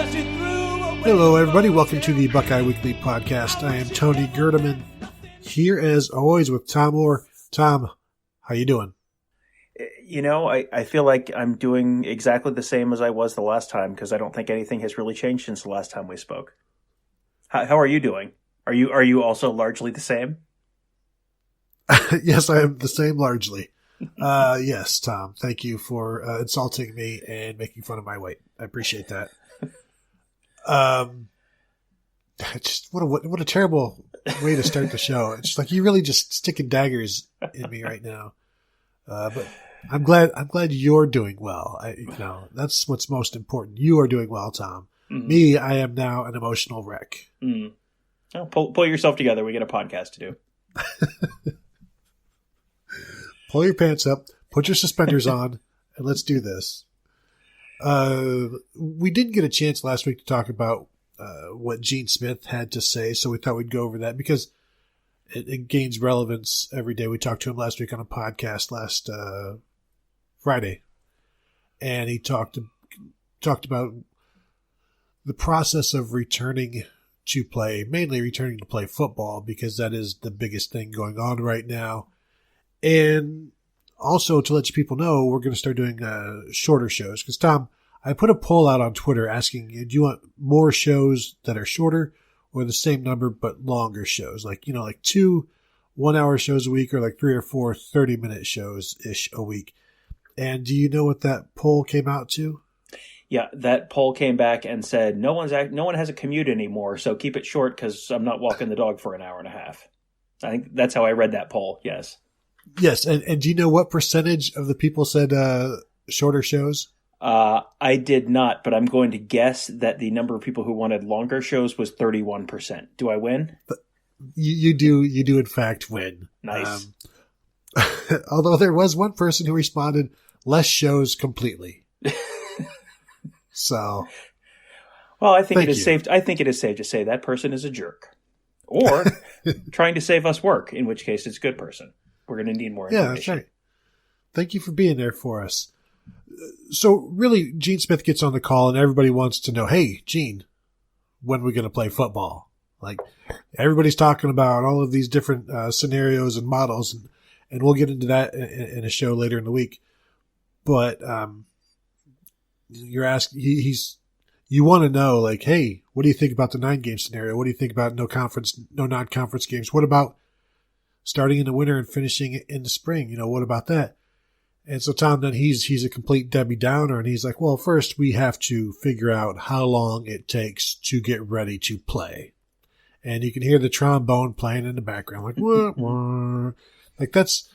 Hello, everybody. Welcome to the Buckeye Weekly podcast. I am Tony Gerdeman, here as always with Tom Orr. Tom, how you doing? You know, I feel like I'm doing exactly the same as I was the last time because I don't think anything has really changed since the last time we spoke. How are you doing? Are you also largely the same? Yes, I am the same largely. Yes, Tom. Thank you for insulting me and making fun of my weight. I appreciate that. Just what a terrible way to start the show. It's like you're really just sticking daggers in me right now. But I'm glad you're doing well. That's what's most important. You are doing well, Tom. Mm-hmm. Me, I am now an emotional wreck. Mm. Oh, pull yourself together. We got a podcast to do. Pull your pants up, put your suspenders on, and let's do this. We didn't get a chance last week to talk about what Gene Smith had to say, so we thought we'd go over that because it gains relevance every day. We talked to him last week on a podcast last Friday, and he talked about the process of returning to play, mainly returning to play football, because that is the biggest thing going on right now. And also to let you people know, we're going to start doing shorter shows. Because, Tom, I put a poll out on Twitter asking you, do you want more shows that are shorter or the same number but longer shows? Like 2 1-hour shows a week or like 3 or 4 30-minute shows-ish a week. And do you know what that poll came out to? Yeah, that poll came back and said, no one has a commute anymore, so keep it short because I'm not walking the dog for an hour and a half. I think that's how I read that poll, yes. Yes, and do you know what percentage of the people said shorter shows? I did not, but I'm going to guess that the number of people who wanted longer shows was 31%. Do I win? You do in fact win. Nice. Although there was one person who responded, less shows completely. So, well, I think it is safe to say that person is a jerk, or trying to save us work. In which case, it's a good person. We're going to need more information. Yeah, that's right. Thank you for being there for us. So, really, Gene Smith gets on the call, and everybody wants to know, "Hey, Gene, when are we going to play football?" Like everybody's talking about all of these different scenarios and models, and we'll get into that in a show later in the week. But you're asking, you want to know, like, hey, what do you think about the 9-game scenario? What do you think about no non-conference games? What about starting in the winter and finishing in the spring? What about that? And so Tom, then he's a complete Debbie Downer, and he's like, well, first we have to figure out how long it takes to get ready to play. And you can hear the trombone playing in the background, like, wah, wah. Like that's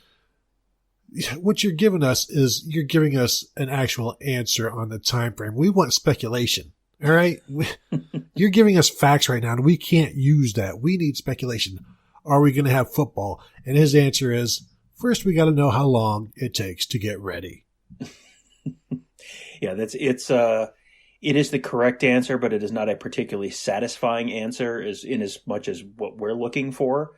what you're giving us is you're giving us an actual answer on the time frame. We want speculation. All right. You're giving us facts right now, and we can't use that. We need speculation. Are we going to have football? And his answer is, first, we got to know how long it takes to get ready. Yeah, it is the correct answer, but it is not a particularly satisfying answer in as much as what we're looking for.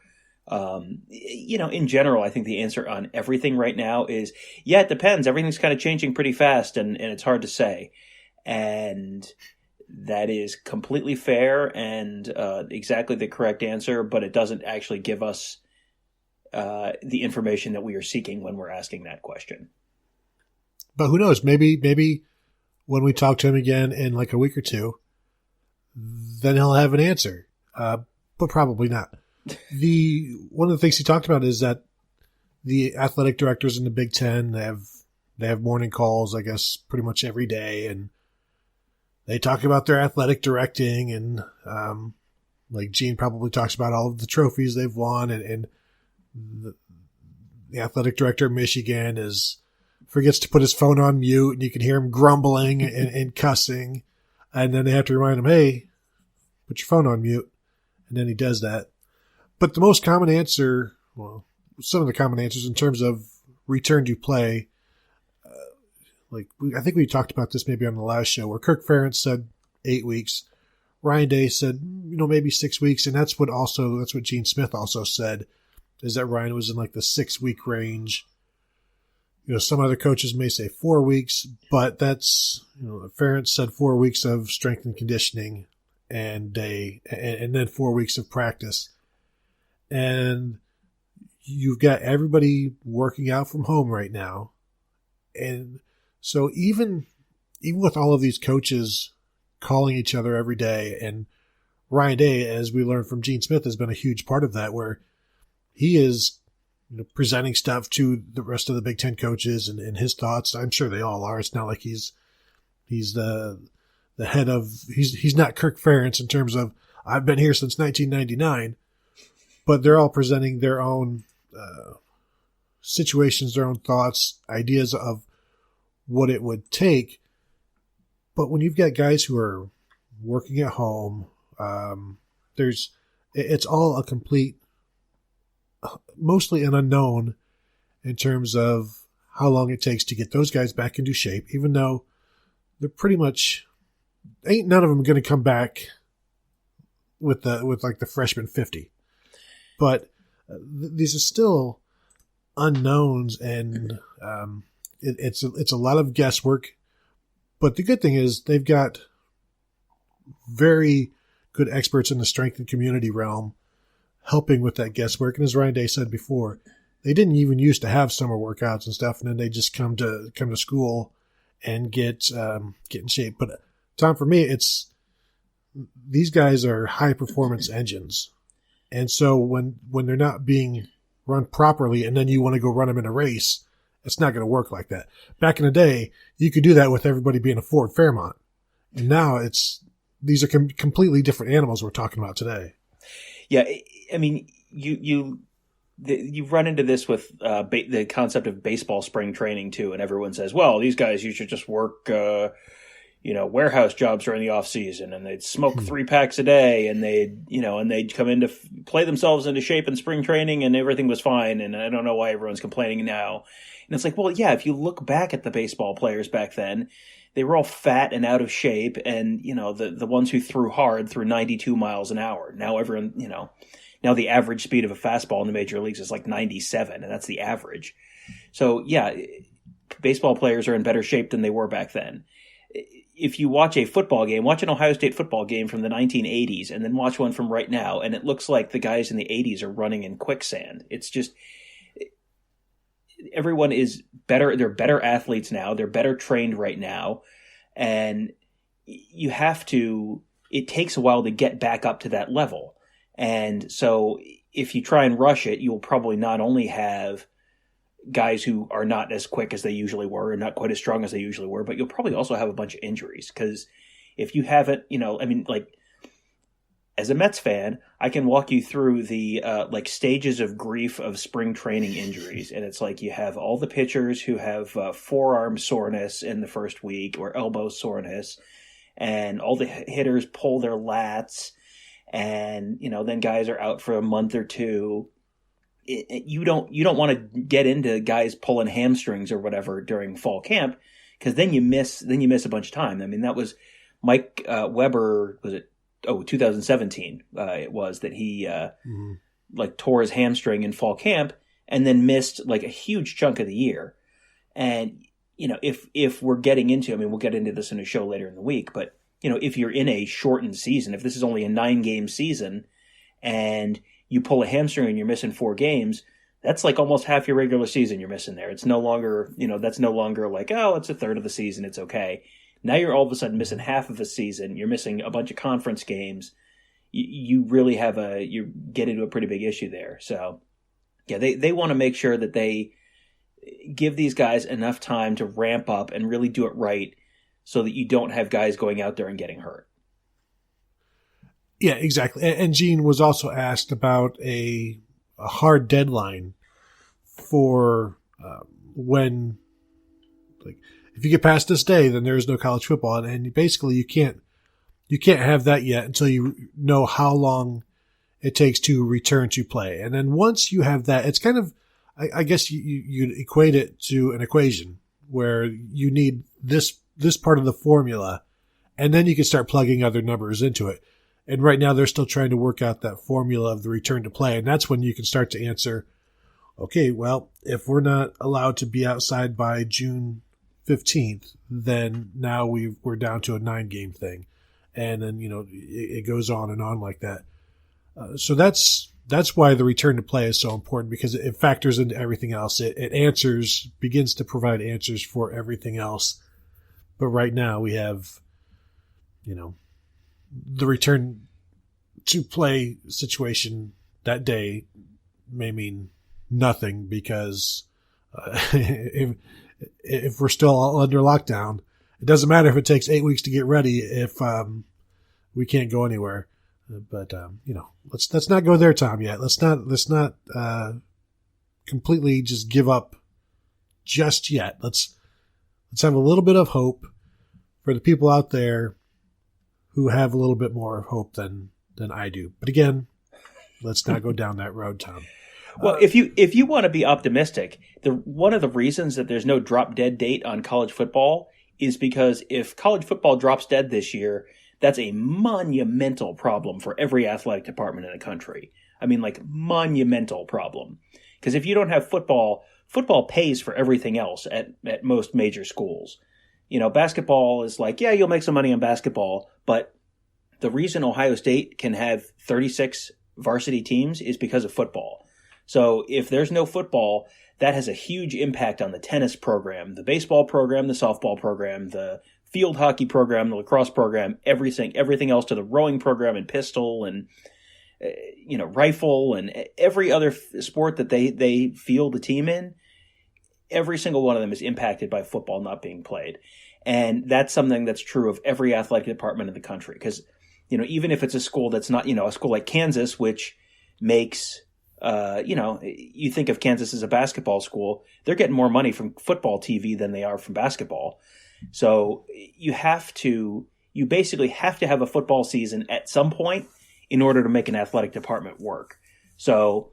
In general, I think the answer on everything right now is, yeah, it depends. Everything's kind of changing pretty fast and it's hard to say. And that is completely fair and exactly the correct answer, but it doesn't actually give us the information that we are seeking when we're asking that question. But who knows? Maybe when we talk to him again in like a week or two, then he'll have an answer. But probably not. One of the things he talked about is that the athletic directors in the Big Ten, they have morning calls, I guess, pretty much every day, and they talk about their athletic directing, and like Gene probably talks about all of the trophies they've won, and the athletic director of Michigan forgets to put his phone on mute, and you can hear him grumbling and cussing, and then they have to remind him, hey, put your phone on mute, and then he does that. But the most common answer, well, some of the common answers in terms of return to play, I think we talked about this maybe on the last show, where Kirk Ferentz said 8 weeks. Ryan Day said, maybe 6 weeks. And that's what Gene Smith also said, is that Ryan was in like the 6-week range. some other coaches may say 4 weeks, but that's, Ferentz said 4 weeks of strength and conditioning and then 4 weeks of practice. And you've got everybody working out from home right now. And so even with all of these coaches calling each other every day, and Ryan Day, as we learned from Gene Smith, has been a huge part of that, where he is presenting stuff to the rest of the Big Ten coaches and his thoughts. I'm sure they all are. It's not like he's the head of, he's not Kirk Ferentz in terms of, I've been here since 1999, but they're all presenting their own situations, their own thoughts, ideas of what it would take. But when you've got guys who are working at home, it's all a complete, mostly an unknown in terms of how long it takes to get those guys back into shape, even though they're pretty much, ain't none of them going to come back with like the freshman 50. But these are still unknowns, and it's a lot of guesswork. But the good thing is they've got very good experts in the strength and community realm helping with that guesswork. And as Ryan Day said before, they didn't even used to have summer workouts and stuff, and then they just come to school and get in shape. But Tom, for me, it's these guys are high performance engines, and so when they're not being run properly, and then you want to go run them in a race, it's not going to work like that. Back in the day, you could do that with everybody being a Ford Fairmont, and now these are completely different animals we're talking about today. Yeah, I mean, you run into this with the concept of baseball spring training too, and everyone says, "Well, these guys, you should just work, warehouse jobs during the off season, and they'd smoke 3 packs a day, and they'd come in to play themselves into shape in spring training, and everything was fine." And I don't know why everyone's complaining now. And it's like, well, yeah, if you look back at the baseball players back then, they were all fat and out of shape, and the ones who threw hard threw 92 miles an hour. Now everyone, now the average speed of a fastball in the major leagues is like 97, and that's the average. So yeah, baseball players are in better shape than they were back then. If you watch a football game, watch an Ohio State football game from the 1980s, and then watch one from right now, and it looks like the guys in the 80s are running in quicksand. It's just, everyone is better. They're better athletes now. They're better trained right now. And it takes a while to get back up to that level. And so if you try and rush it, you'll probably not only have guys who are not as quick as they usually were and not quite as strong as they usually were, but you'll probably also have a bunch of injuries. Because if you haven't, as a Mets fan, I can walk you through the stages of grief of spring training injuries. And it's like you have all the pitchers who have forearm soreness in the first week or elbow soreness, and all the hitters pull their lats, and then guys are out for a month or two. You don't want to get into guys pulling hamstrings or whatever during fall camp, because then you miss a bunch of time. I mean, that was Mike Weber. Was it 2017? It was that he tore his hamstring in fall camp and then missed like a huge chunk of the year. And if we're getting into, we'll get into this in a show later in the week, but if you're in a shortened season, if this is only a 9-game season and you pull a hamstring and you're missing 4 games, that's like almost half your regular season you're missing there. It's no longer, that's no longer like, oh, it's a third of the season, it's okay. Now you're all of a sudden missing half of a season. You're missing a bunch of conference games. You really you get into a pretty big issue there. So yeah, they want to make sure that they give these guys enough time to ramp up and really do it right, so that you don't have guys going out there and getting hurt. Yeah, exactly. And Gene was also asked about a hard deadline for when, if you get past this day, then there is no college football. And basically you can't have that yet until you know how long it takes to return to play. And then once you have that, it's kind of, I guess you'd equate it to an equation where you need this part of the formula, and then you can start plugging other numbers into it. And right now they're still trying to work out that formula of the return to play. And that's when you can start to answer, okay, well, if we're not allowed to be outside by June 15th, then now we're down to a 9-game thing. And then, it goes on and on like that. So that's why the return to play is so important, because it factors into everything else. It begins to provide answers for everything else. But right now we have, the return to play situation that day may mean nothing, because if we're still all under lockdown, it doesn't matter if it takes 8 weeks to get ready if we can't go anywhere. But let's not go there, Tom. Yet let's not completely just give up just yet. Let's have a little bit of hope for the people out there who have a little bit more hope than I do. But again, let's not go down that road, Tom. Well, if you want to be optimistic, one of the reasons that there's no drop dead date on college football is because if college football drops dead this year, that's a monumental problem for every athletic department in the country. I mean, like, monumental problem. Because if you don't have football pays for everything else at most major schools. Basketball is like, yeah, you'll make some money on basketball, but the reason Ohio State can have 36 varsity teams is because of football. So if there's no football, that has a huge impact on the tennis program, the baseball program, the softball program, the field hockey program, the lacrosse program, everything else, to the rowing program and pistol and rifle and every other sport that they field the team in. Every single one of them is impacted by football not being played. And that's something that's true of every athletic department in the country. Because, even if it's a school that's not, a school like Kansas, which makes, you think of Kansas as a basketball school, they're getting more money from football TV than they are from basketball. So you basically have to have a football season at some point in order to make an athletic department work. So,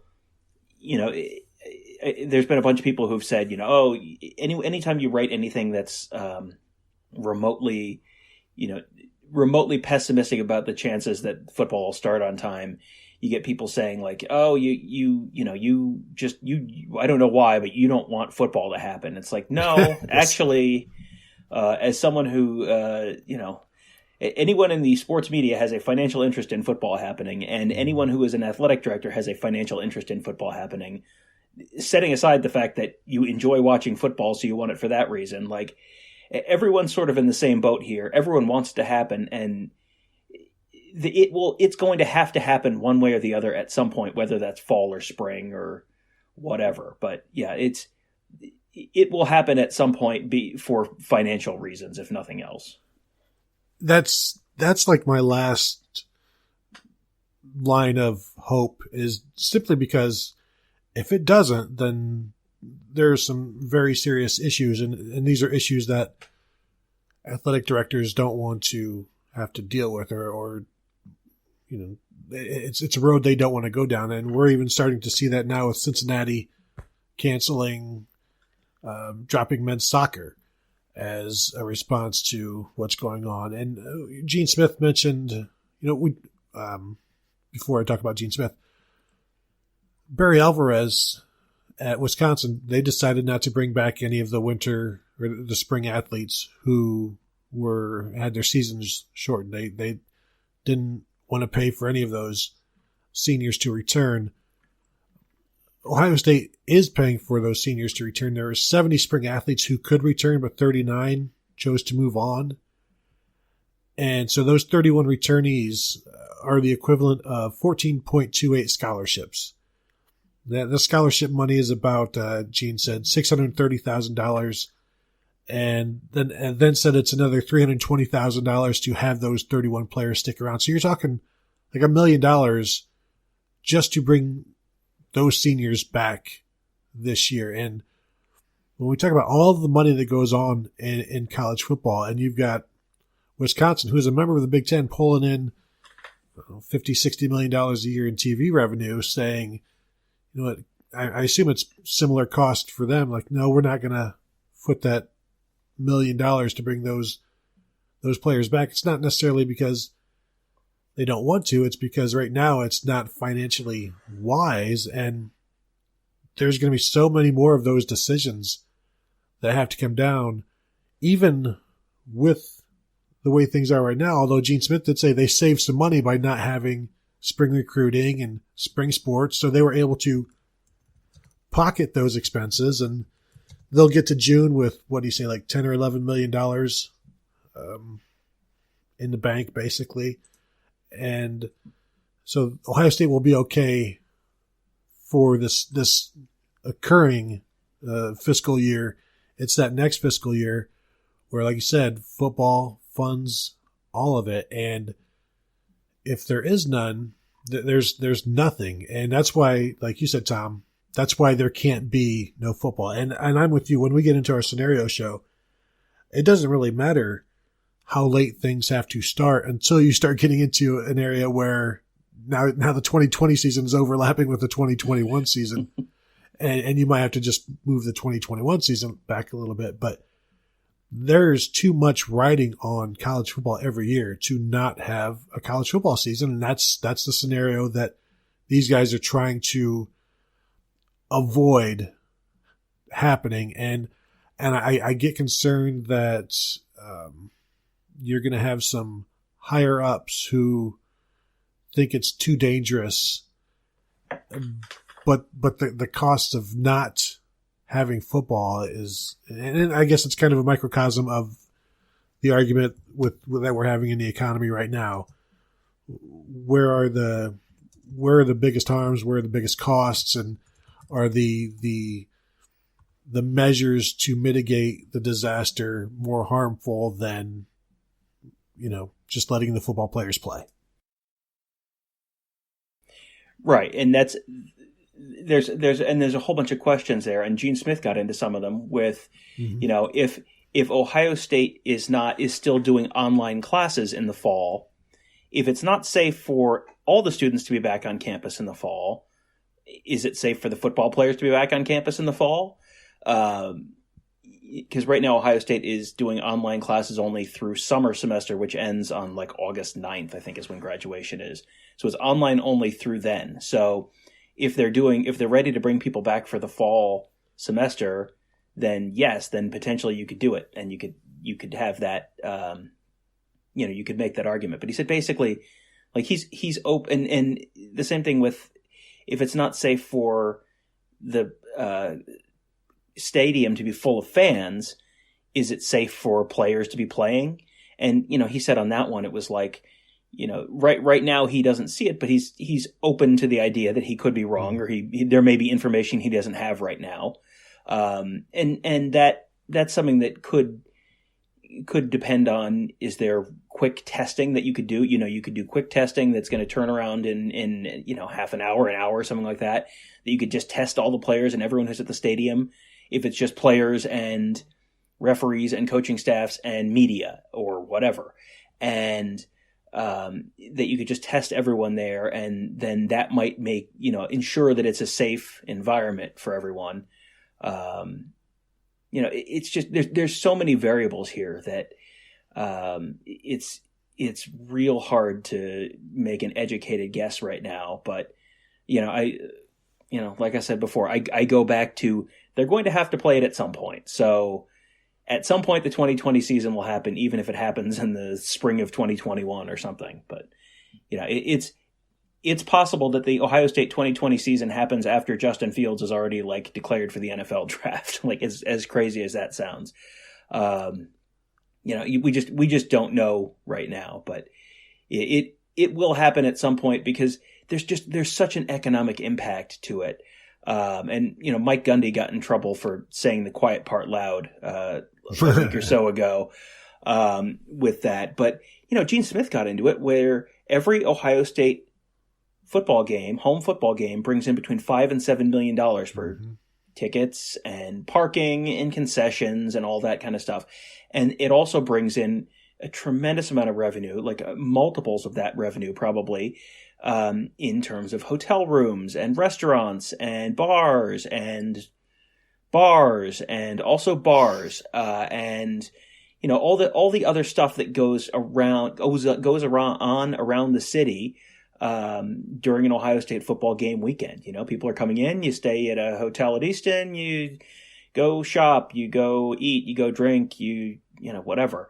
there's been a bunch of people who've said, anytime you write anything that's remotely pessimistic about the chances that football will start on time, you get people saying like, oh, I don't know why, but you don't want football to happen. It's like, no, actually, as someone who, anyone in the sports media has a financial interest in football happening, and anyone who is an athletic director has a financial interest in football happening. Setting aside the fact that you enjoy watching football, so you want it for that reason, like, everyone's sort of in the same boat here. Everyone wants it to happen, and it's going to have to happen one way or the other at some point, whether that's fall or spring or whatever. But yeah, it will happen at some point for financial reasons, if nothing else. That's like my last line of hope, is simply because if it doesn't, then there's some very serious issues, and these are issues that athletic directors don't want to have to deal with, or it's a road they don't want to go down. And we're even starting to see that now with Cincinnati canceling, dropping men's soccer as a response to what's going on. And Gene Smith mentioned, before I talk about Gene Smith, Barry Alvarez at Wisconsin, they decided not to bring back any of the winter or the spring athletes who had their seasons shortened. They didn't want to pay for any of those seniors to return. Ohio State is paying for those seniors to return. There are 70 spring athletes who could return, but 39 chose to move on. And so those 31 returnees are the equivalent of 14.28 scholarships. The scholarship money is about, Gene said, $630,000, and then said it's another $320,000 to have those 31 players stick around. So you're talking like $1 million just to bring those seniors back this year. And when we talk about all of the money that goes on in college football, and you've got Wisconsin, who's a member of the Big Ten, pulling in $50-60 million a year in TV revenue, saying, I assume it's similar cost for them. Like, no, we're not going to foot that $1 million to bring those players back. It's not necessarily because they don't want to. It's because right now it's not financially wise. And there's going to be so many more of those decisions that have to come down, even with the way things are right now. Although Gene Smith did say they saved some money by not having spring recruiting and spring sports, so they were able to pocket those expenses, and they'll get to June with, what do you say, like $10 or $11 million in the bank, basically. And so Ohio State will be okay for this occurring fiscal year. It's that next fiscal year where, like you said, football funds all of it. And if there is none, there's nothing. And that's why, like you said, Tom, that's why there can't be no football. And I'm with you. When we get into our scenario show, it doesn't really matter how late things have to start until you start getting into an area where now the 2020 season is overlapping with the 2021 season. and you might have to just move the 2021 season back a little bit. But there's too much riding on college football every year to not have a college football season. And that's the scenario that these guys are trying to avoid happening. And I get concerned that you're going to have some higher ups who think it's too dangerous, but the cost of not having football is, and I guess it's kind of a microcosm of the argument that we're having in the economy right now. Where are the biggest harms? Where are the biggest costs? And are the measures to mitigate the disaster more harmful than, just letting the football players play? Right. And there's a whole bunch of questions there. And Gene Smith got into some of them with, if Ohio State is still doing online classes in the fall, if it's not safe for all the students to be back on campus in the fall, is it safe for the football players to be back on campus in the fall? Because right now Ohio State is doing online classes only through summer semester, which ends on like August 9th, I think is when graduation is. So it's online only through then. So if they're ready to bring people back for the fall semester, then yes, then potentially you could do it. And you could have that, you could make that argument. But he said basically, like he's open, and the same thing with, if it's not safe for the stadium to be full of fans, is it safe for players to be playing? And, he said on that one, it was like, right now he doesn't see it, but he's open to the idea that he could be wrong, or there may be information he doesn't have right now. And that's something that could depend on, is there quick testing that you could do? You could do quick testing that's going to turn around in half an hour, something like that you could just test all the players and everyone who's at the stadium. If it's just players and referees and coaching staffs and media or whatever, and that you could just test everyone there, and then that might make, ensure that it's a safe environment for everyone. It's just, there's so many variables here that it's real hard to make an educated guess right now. But, like I said before, I go back to, they're going to have to play it at some point. So at some point, the 2020 season will happen, even if it happens in the spring of 2021 or something. But, it's possible that the Ohio State 2020 season happens after Justin Fields is already declared for the NFL draft. As crazy as that sounds, we just don't know right now, but it will happen at some point, because there's such an economic impact to it. And Mike Gundy got in trouble for saying the quiet part loud a week or so ago with that. But Gene Smith got into it, where every Ohio State home football game, brings in between $5 and $7 million for tickets and parking and concessions and all that kind of stuff. And it also brings in a tremendous amount of revenue, multiples of that revenue probably, in terms of hotel rooms and restaurants and bars and also bars, and all the other stuff that goes around the city. during an Ohio State football game weekend. People are coming in, you stay at a hotel at Easton, you go shop, you go eat, you go drink, whatever.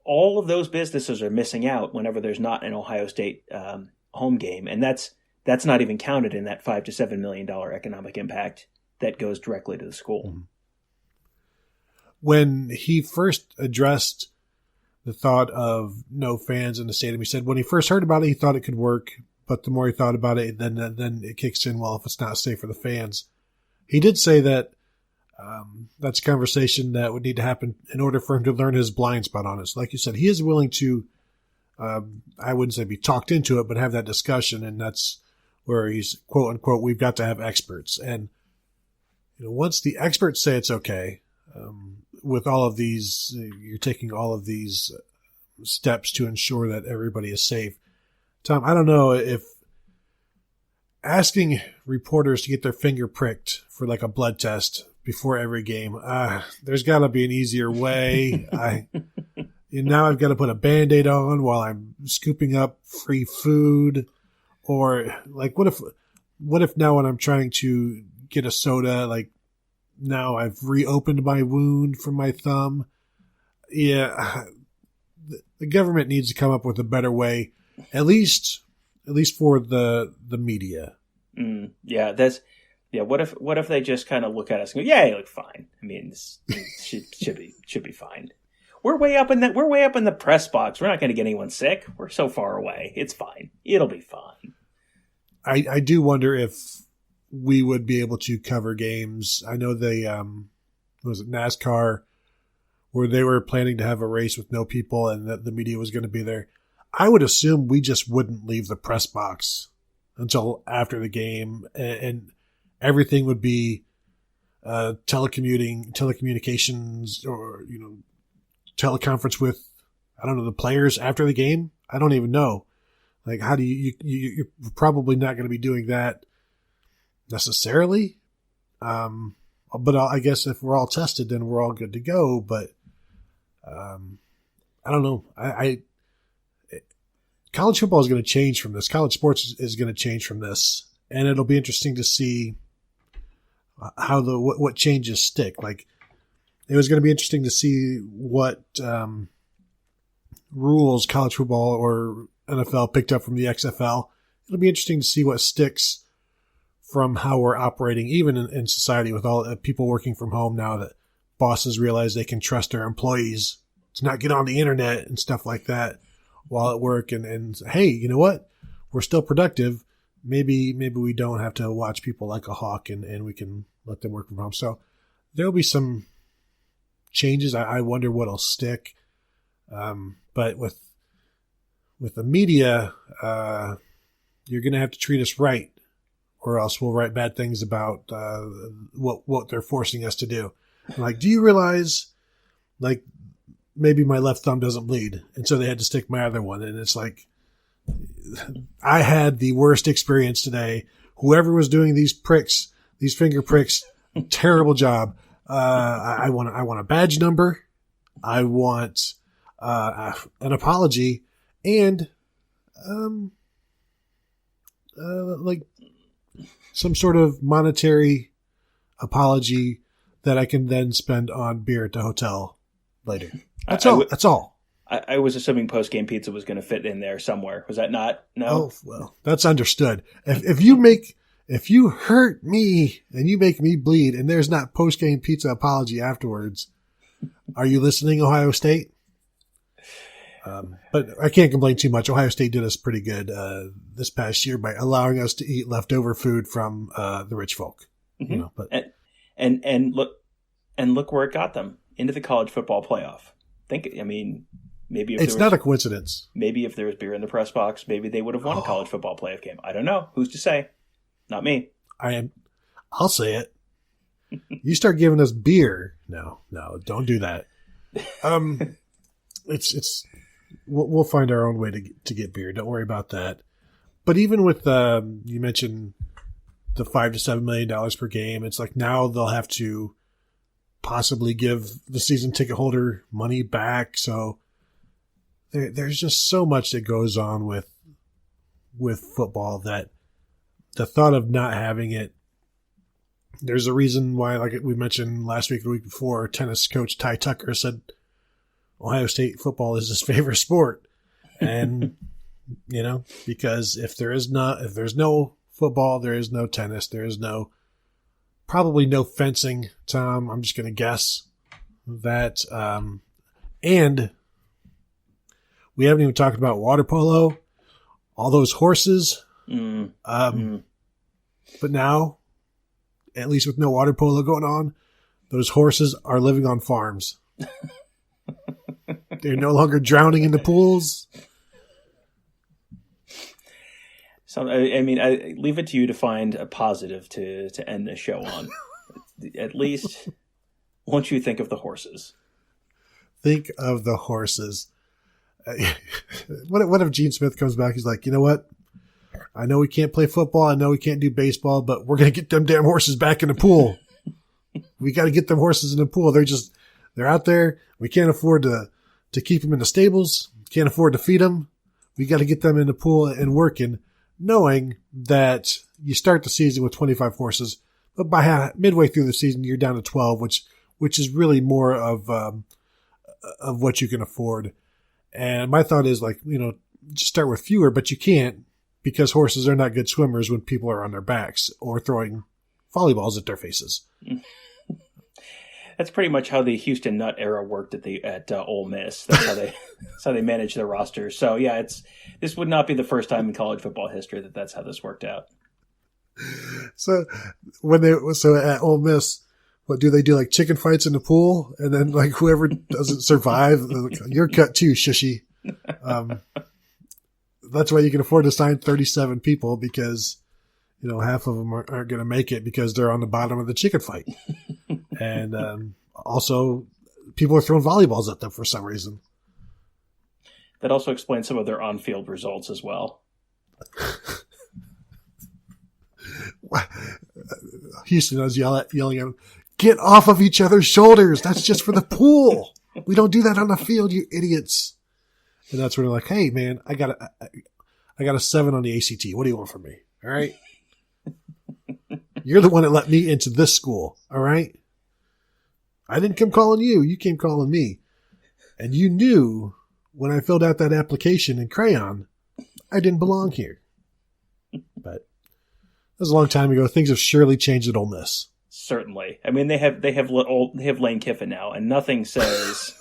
All of those businesses are missing out whenever there's not an Ohio State home game. And that's not even counted in that $5 to $7 million economic impact that goes directly to the school. When he first addressed the thought of no fans in the stadium, he said when he first heard about it, he thought it could work. But the more he thought about it, then it kicks in, well, if it's not safe for the fans. He did say that that's a conversation that would need to happen in order for him to learn his blind spot on it. So like you said, he is willing to, I wouldn't say be talked into it, but have that discussion. And that's where he's, quote unquote, we've got to have experts. And once the experts say it's okay, with all of these, you're taking all of these steps to ensure that everybody is safe. Tom, I don't know if asking reporters to get their finger pricked for like a blood test before every game, there's got to be an easier way. Now I've got to put a Band-Aid on while I'm scooping up free food. Or like, what if now when I'm trying to get a soda, like, now I've reopened my wound from my thumb. Yeah, the government needs to come up with a better way, at least for the media. Yeah, What if they just kind of look at us and go, "Yeah, you look fine." I mean, this should be fine. We're way up in the press box. We're not going to get anyone sick. We're so far away. It's fine. It'll be fine. I do wonder if we would be able to cover games. I know they, was it NASCAR, where they were planning to have a race with no people and that the media was going to be there. I would assume we just wouldn't leave the press box until after the game, and everything would be telecommunications, or teleconference with, I don't know, the players after the game. I don't even know. Like, how do you're probably not going to be doing that necessarily. But I guess if we're all tested, then we're all good to go. But I don't know. College football is going to change from this. College sports is going to change from this, and it'll be interesting to see how what changes stick. Like, it was going to be interesting to see what rules college football or NFL picked up from the XFL. It'll be interesting to see what sticks from how we're operating, even in society, with all people working from home now that bosses realize they can trust their employees to not get on the internet and stuff like that while at work. And hey, you know what? We're still productive. Maybe we don't have to watch people like a hawk, and we can let them work from home. So there'll be some changes. I wonder what'll stick. But with the media, you're going to have to treat us right, or else we'll write bad things about what they're forcing us to do. Like, do you realize, like, maybe my left thumb doesn't bleed, and so they had to stick my other one? And it's like, I had the worst experience today. Whoever was doing these finger pricks, terrible job. I want a badge number. I want an apology, and like some sort of monetary apology that I can then spend on beer at the hotel later. That's all. That's all. I was assuming post-game pizza was going to fit in there somewhere. Was that not? No. Oh, well, that's understood. If you hurt me and you make me bleed and there's not post-game pizza apology afterwards, are you listening, Ohio State? But I can't complain too much. Ohio State did us pretty good this past year by allowing us to eat leftover food from the rich folk. Mm-hmm. But and look where it got them, into the college football playoff. Maybe if it's not a coincidence. Maybe if there was beer in the press box, maybe they would have won a college football playoff game. I don't know. Who's to say? Not me. I'll say it. You start giving us beer. No, don't do that. We'll find our own way to get beer. Don't worry about that. But even with you mentioned the $5 to $7 million per game, it's like now they'll have to possibly give the season ticket holder money back. So there's just so much that goes on with with football that the thought of not having it, there's a reason why, like we mentioned last week, the week before, tennis coach Ty Tucker said Ohio State football is his favorite sport. And, because if there's no football, there is no tennis, there is probably no fencing, Tom. I'm just going to guess that. And we haven't even talked about water polo, all those horses. But now, at least with no water polo going on, those horses are living on farms. They're no longer drowning in the pools. So, I leave it to you to find a positive to end this show on. At least, once you think of the horses. Think of the horses. What if Gene Smith comes back? He's like, you know what? I know we can't play football. I know we can't do baseball, but we're going to get them damn horses back in the pool. We got to get them horses in the pool. They're out there. We can't afford to keep them in the stables. Can't afford to feed them. We got to get them in the pool and working, knowing that you start the season with 25 horses, but by midway through the season, you're down to 12, which is really more of what you can afford. And my thought is just start with fewer, but you can't, because horses are not good swimmers when people are on their backs or throwing volleyballs at their faces. That's pretty much how the Houston Nutt era worked at Ole Miss. That's how they managed their roster. So yeah, this would not be the first time in college football history that's how this worked out. So at Ole Miss, what do they do? Like chicken fights in the pool, and then like whoever doesn't survive, you're cut too, shushy. That's why you can afford to sign 37 people, because half of them aren't going to make it because they're on the bottom of the chicken fight. And also, people are throwing volleyballs at them for some reason. That also explains some of their on-field results as well. Houston, I was yelling at them, get off of each other's shoulders. That's just for the pool. We don't do that on the field, you idiots. And that's where they're like, hey, man, I got a 7 on the ACT. What do you want from me? All right. You're the one that let me into this school. All right. I didn't come calling you. You came calling me. And you knew when I filled out that application in crayon, I didn't belong here. But that was a long time ago. Things have surely changed at Ole Miss. Certainly. I mean, they have Lane Kiffin now, and nothing says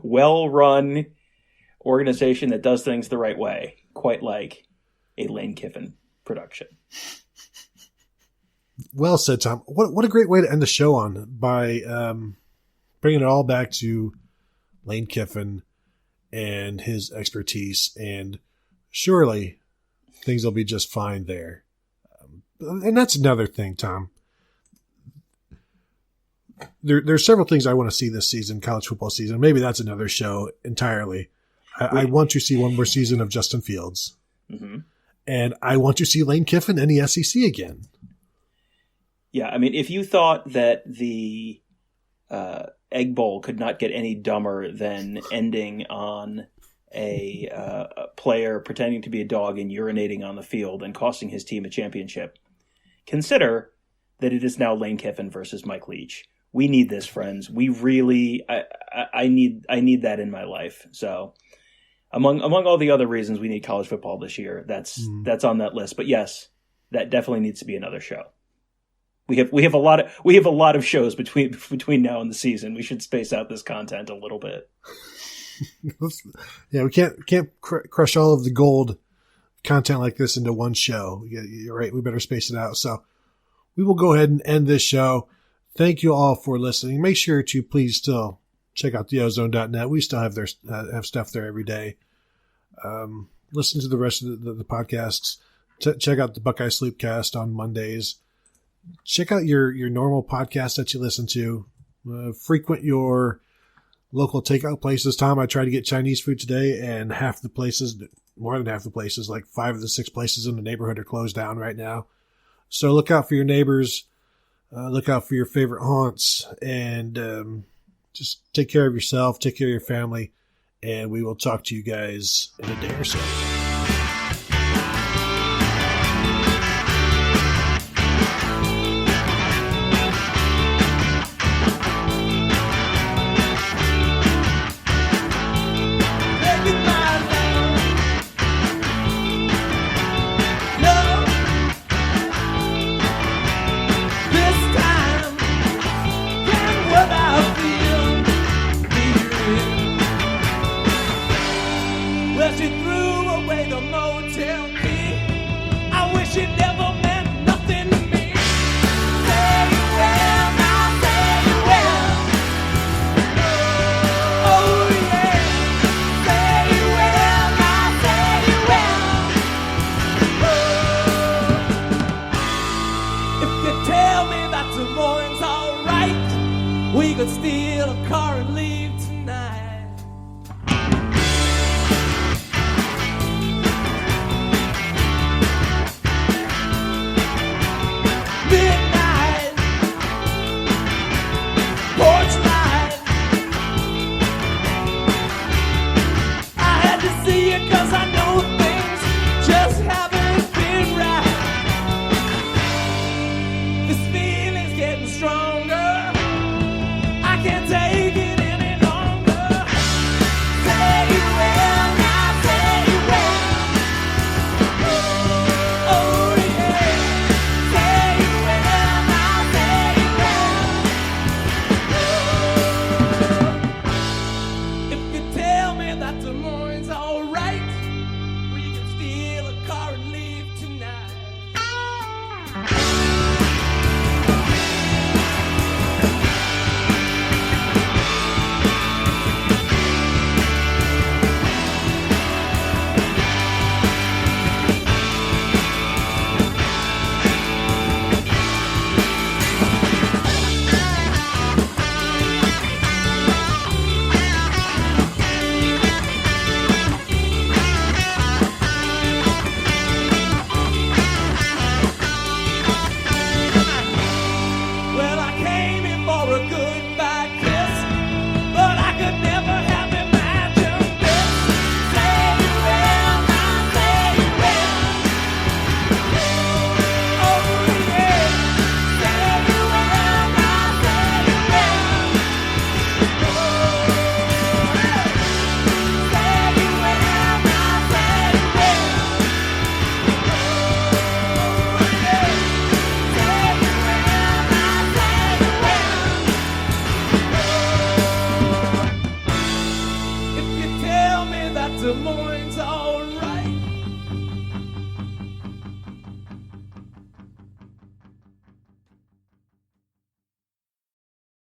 well-run organization that does things the right way, quite like a Lane Kiffin production. Well said, Tom. What a great way to end the show on, by bringing it all back to Lane Kiffin and his expertise, and surely things will be just fine there. And that's another thing, Tom. There's several things I want to see this season, college football season. Maybe that's another show entirely. I want to see one more season of Justin Fields. Mm-hmm. And I want to see Lane Kiffin in the SEC again. Yeah, I mean, if you thought that the Egg Bowl could not get any dumber than ending on a player pretending to be a dog and urinating on the field and costing his team a championship, consider that it is now Lane Kiffin versus Mike Leach. We need this, friends. We really, I need that in my life. So among all the other reasons we need college football this year, that's on that list. But yes, that definitely needs to be another show. We have a lot of shows between now and the season. We should space out this content a little bit. Yeah, we can't crush all of the gold content like this into one show. You're right. We better space it out. So we will go ahead and end this show. Thank you all for listening. Make sure to please still check out theozone.net. We still have stuff there every day. Listen to the rest of the podcasts. Check out the Buckeye Sleepcast on Mondays. Check out your normal podcast that you listen to. Frequent your local takeout places. Tom, I tried to get Chinese food today, and more than half the places, like 5 of the 6 places in the neighborhood are closed down right now. So look out for your neighbors. Look out for your favorite haunts, and just take care of yourself, take care of your family, and we will talk to you guys in a day or so. Well, she threw away the motel key. I wish she'd never